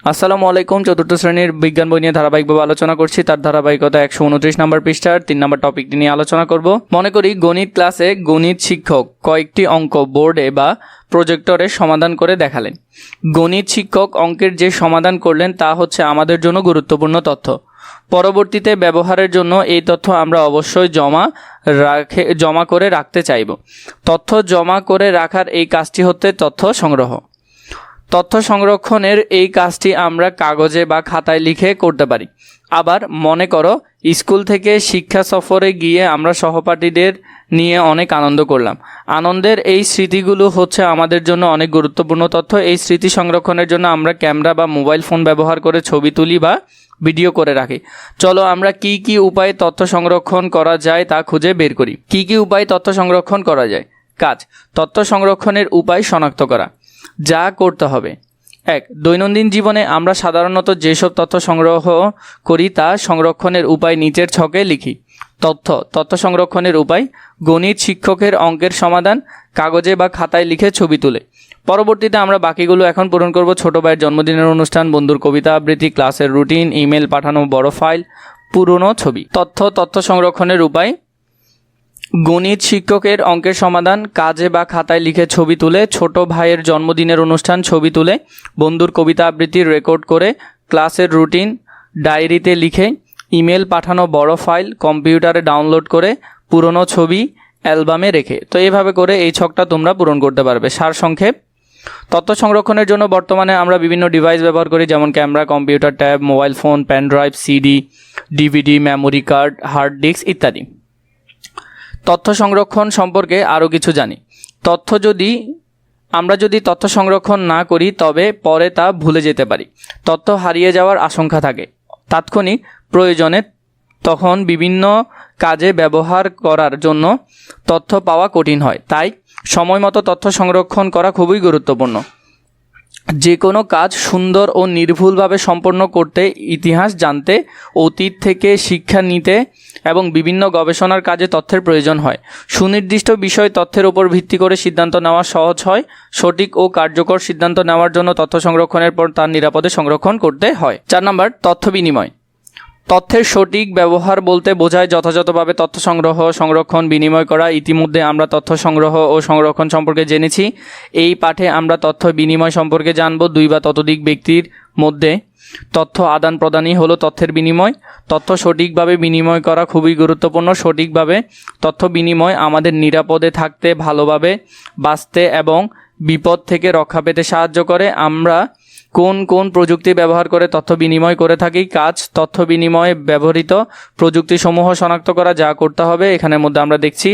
আসসালামু আলাইকুম। চতুর্থ শ্রেণীর বিজ্ঞান বই নিয়ে ধারাবাহিকভাবে আলোচনা করছি। তার ধারাবাহিকতা 129 নম্বর পৃষ্ঠার 3 নম্বর টপিকটি নিয়ে আলোচনা করব। মনে করি গণিত ক্লাসে গণিত শিক্ষক কয়েকটি অঙ্ক বোর্ডে বা প্রজেক্টরে সমাধান করে দেখালেন। গণিত শিক্ষক অঙ্কের যে সমাধান করলেন তা হচ্ছে আমাদের জন্য গুরুত্বপূর্ণ তথ্য। পরবর্তীতে ব্যবহারের জন্য এই তথ্য আমরা অবশ্যই জমা করে রাখতে চাইব। তথ্য জমা করে রাখার এই কাজটি হচ্ছে তথ্য সংগ্রহ। তথ্য সংরক্ষণের এই কাজটি আমরা কাগজে বা খাতায় লিখে করতে পারি। আবার মনে করো স্কুল থেকে শিক্ষা সফরে গিয়ে আমরা সহপাঠীদের নিয়ে অনেক আনন্দ করলাম। আনন্দের এই স্মৃতিগুলো হচ্ছে আমাদের জন্য অনেক গুরুত্বপূর্ণ তথ্য। এই স্মৃতি সংরক্ষণের জন্য আমরা ক্যামেরা বা মোবাইল ফোন ব্যবহার করে ছবি তুলি বা ভিডিও করে রাখি। চলো আমরা কি কি উপায়ে তথ্য সংরক্ষণ করা যায় তা খুঁজে বের করি। কি কি উপায়ে তথ্য সংরক্ষণ করা যায়? কাজ: তথ্য সংরক্ষণের উপায় শনাক্ত করা। যা করতে হবে: 1. দৈনন্দিন জীবনে আমরা সাধারণত যেসব তথ্য সংগ্রহ করি তা সংরক্ষণের উপায় নিচের ছকে লিখি। তথ্য সংরক্ষণের উপায়: গণিত শিক্ষকের অঙ্কের সমাধান কাগজে বা খাতায় লিখে ছবি তুলে। পরবর্তীতে আমরা বাকিগুলো এখন পূরণ করব। ছোট ভাইয়ের জন্মদিনের অনুষ্ঠান, বন্ধুর কবিতা আবৃত্তি, ক্লাসের রুটিন, ইমেল পাঠানো, বড় ফাইল, পুরনো ছবি। তথ্য সংরক্ষণের উপায়: গণিত শিক্ষকের অঙ্কের সমাধান কাজে বা খাতায় লিখে ছবি তুলে, ছোট ভাইয়ের জন্মদিনের অনুষ্ঠান ছবি তুলে, বন্ধুর কবিতা আবৃত্তি রেকর্ড করে, ক্লাসের রুটিন ডায়েরিতে লিখে, ইমেল পাঠানো বড় ফাইল কম্পিউটারে ডাউনলোড করে, পুরনো ছবি অ্যালবামে রেখে। তো এইভাবে করে এই ছকটা তোমরা পূরণ করতে পারবে। সারসংক্ষেপ: তথ্য সংরক্ষণের জন্য বর্তমানে আমরা বিভিন্ন ডিভাইস ব্যবহার করি, যেমন camera, computer, tab, mobile phone, pen drive, CD, DVD, memory card, hard disk ইত্যাদি। তথ্য সংরক্ষণ সম্পর্কে আরও কিছু জানি। আমরা যদি তথ্য সংরক্ষণ না করি তবে পরে তা ভুলে যেতে পারি। তথ্য হারিয়ে যাওয়ার আশঙ্কা থাকে। তাৎক্ষণিক প্রয়োজনে তখন বিভিন্ন কাজে ব্যবহার করার জন্য তথ্য পাওয়া কঠিন হয়। তাই সময়মতো তথ্য সংরক্ষণ করা খুবই গুরুত্বপূর্ণ। যে কোনো কাজ সুন্দর ও নির্ভুলভাবে সম্পন্ন করতে, ইতিহাস জানতে, অতীত থেকে শিক্ষা নিতে এবং বিভিন্ন গবেষণার কাজে তথ্যের প্রয়োজন হয়। সুনির্দিষ্ট বিষয় তথ্যের উপর ভিত্তি করে সিদ্ধান্ত নেওয়া সহজ হয়। সঠিক ও কার্যকর সিদ্ধান্ত নেওয়ার জন্য তথ্য সংরক্ষণের পর তার নিরাপদে সংরক্ষণ করতে হয়। 4 নম্বর, তথ্য বিনিময়। তথ্যের সঠিক ব্যবহার বলতে বোঝায় যথাযথভাবে তথ্য সংরক্ষণ, বিনিময় করা। ইতিমধ্যে আমরা তথ্য সংগ্রহ ও সংরক্ষণ সম্পর্কে জেনেছি। এই পাঠে আমরা তথ্য বিনিময় সম্পর্কে জানব। 2 বা ততোধিক ব্যক্তির মধ্যে তথ্য আদান প্রদানই হলো তথ্যের বিনিময়। তথ্য সঠিকভাবে বিনিময় করা খুবই গুরুত্বপূর্ণ। সঠিকভাবে তথ্য বিনিময় আমাদের নিরাপদে থাকতে, ভালোভাবে বাঁচতে এবং বিপদ থেকে রক্ষা পেতে সাহায্য করে। আমরা কোন প্রযুক্তি ব্যবহার করে তথ্য বিনিময় করে থাকি? কাজ: তথ্য বিনিময়ে ব্যবহৃত প্রযুক্তিসমূহ শনাক্ত করা। যা করতে হবে এখানের মধ্যে আমরা দেখছি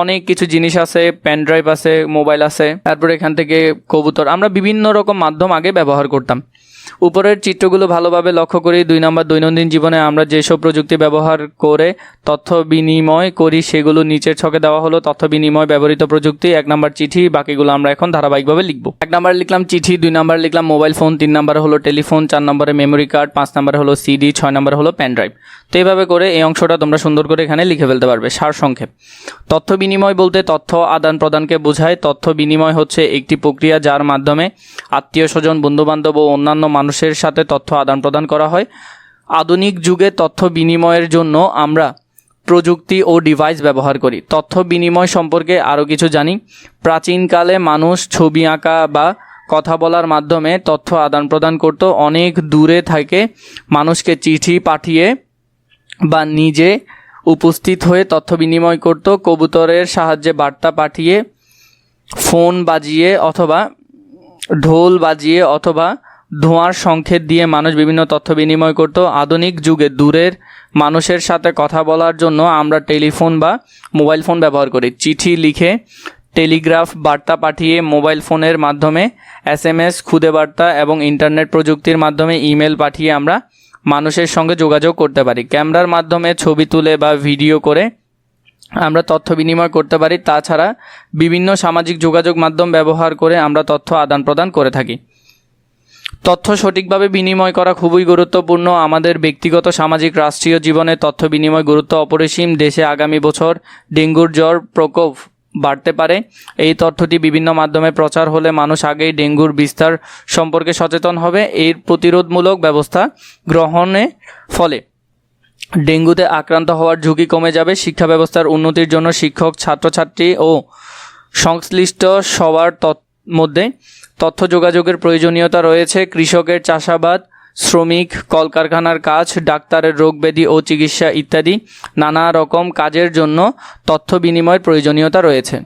অনেক কিছু জিনিস আছে, পেন ড্রাইভ আছে, মোবাইল আছে, তারপর এখান থেকে কবুতর। আমরা বিভিন্ন রকম মাধ্যম আগে ব্যবহার করতাম। উপরের চিত্রগুলো ভালোভাবে লক্ষ্য করি। 2 নম্বর, দৈনন্দিন জীবনে আমরা যেসব প্রযুক্তি ব্যবহার করে তথ্য বিনিময় করি সেগুলো নিচের ছকে দেওয়া হলো। তথ্য বিনিময় ব্যবহৃত প্রযুক্তি: 1 নম্বর চিঠি। বাকিগুলো আমরা এখন ধারাবাহিকভাবে লিখব। 1 নম্বরে লিখলাম চিঠি, 2 নম্বরে লিখলাম মোবাইল ফোন, 3 নম্বরে হলো টেলিফোন, 4 নম্বরে মেমোরি কার্ড, 5 নম্বরে হলো সিডি, 6 নম্বরে হলো পেন ড্রাইভ। তো এইভাবে করে এই অংশটা তোমরা সুন্দর করে এখানে লিখে ফেলতে পারবে। সারসংক্ষেপ: তথ্য বিনিময় বলতে তথ্য আদান প্রদানকে বোঝায়। তথ্য বিনিময় হচ্ছে একটি প্রক্রিয়া যার মাধ্যমে আত্মীয় স্বজন, বন্ধুবান্ধব ও অন্যান্য মানুষের সাথে তথ্য আদান প্রদান করা হয়। আধুনিক যুগে তথ্য বিনিময়ের জন্য আমরা প্রযুক্তি ও ডিভাইস ব্যবহার করি। তথ্য বিনিময় সম্পর্কে আরও কিছু জানি। প্রাচীনকালে মানুষ ছবি আঁকা বা কথা বলার মাধ্যমে তথ্য আদান প্রদান করত। অনেক দূরে থেকে মানুষকে চিঠি পাঠিয়ে বা নিজে উপস্থিত হয়ে তথ্য বিনিময় করত। কবুতরের সাহায্যে বার্তা পাঠিয়ে, ফোন বাজিয়ে অথবা ঢোল বাজিয়ে অথবা ধোঁয়ার সংকেত দিয়ে মানুষ বিভিন্ন তথ্য বিনিময় করত। আধুনিক যুগে দূরের মানুষের সাথে কথা বলার জন্য আমরা টেলিফোন বা মোবাইল ফোন ব্যবহার করি। চিঠি লিখে, টেলিগ্রাফ বার্তা পাঠিয়ে, মোবাইল ফোনের মাধ্যমে SMS, খুদে বার্তা এবং ইন্টারনেট প্রযুক্তির মাধ্যমে ইমেল পাঠিয়ে আমরা মানুষের সঙ্গে যোগাযোগ করতে পারি। ক্যামেরার মাধ্যমে ছবি তুলে বা ভিডিও করে আমরা তথ্য বিনিময় করতে পারি। তাছাড়া বিভিন্ন সামাজিক যোগাযোগ মাধ্যম ব্যবহার করে আমরা তথ্য আদান প্রদান করে থাকি। তথ্য সঠিকভাবে বিনিময় করা খুবই গুরুত্বপূর্ণ। আমাদের ব্যক্তিগত, সামাজিক, রাষ্ট্রীয় জীবনে তথ্য বিনিময় গুরুত্ব অপরিসীম। দেশে আগামী বছর ডেঙ্গুর জ্বর প্রকোপ বাড়তে পারে। এই তথ্যটি বিভিন্ন মাধ্যমে প্রচার হলে মানুষ আগেই ডেঙ্গুর বিস্তার সম্পর্কে সচেতন হবে। এর প্রতিরোধমূলক ব্যবস্থা গ্রহণের ফলে ডেঙ্গুতে আক্রান্ত হওয়ার ঝুঁকি কমে যাবে। শিক্ষা ব্যবস্থার উন্নতির জন্য শিক্ষক, ছাত্রছাত্রী ও সংশ্লিষ্ট সবার মধ্যে তথ্য যোগাযোগের প্রয়োজনীয়তা রয়েছে। কৃষকের চাষাবাদ, শ্রমিক, কলকারখানার কাজ, ডাক্তারের রোগব্যাধি ও চিকিৎসা ইত্যাদি নানা রকম কাজের জন্য তথ্য বিনিময়ের প্রয়োজনীয়তা রয়েছে।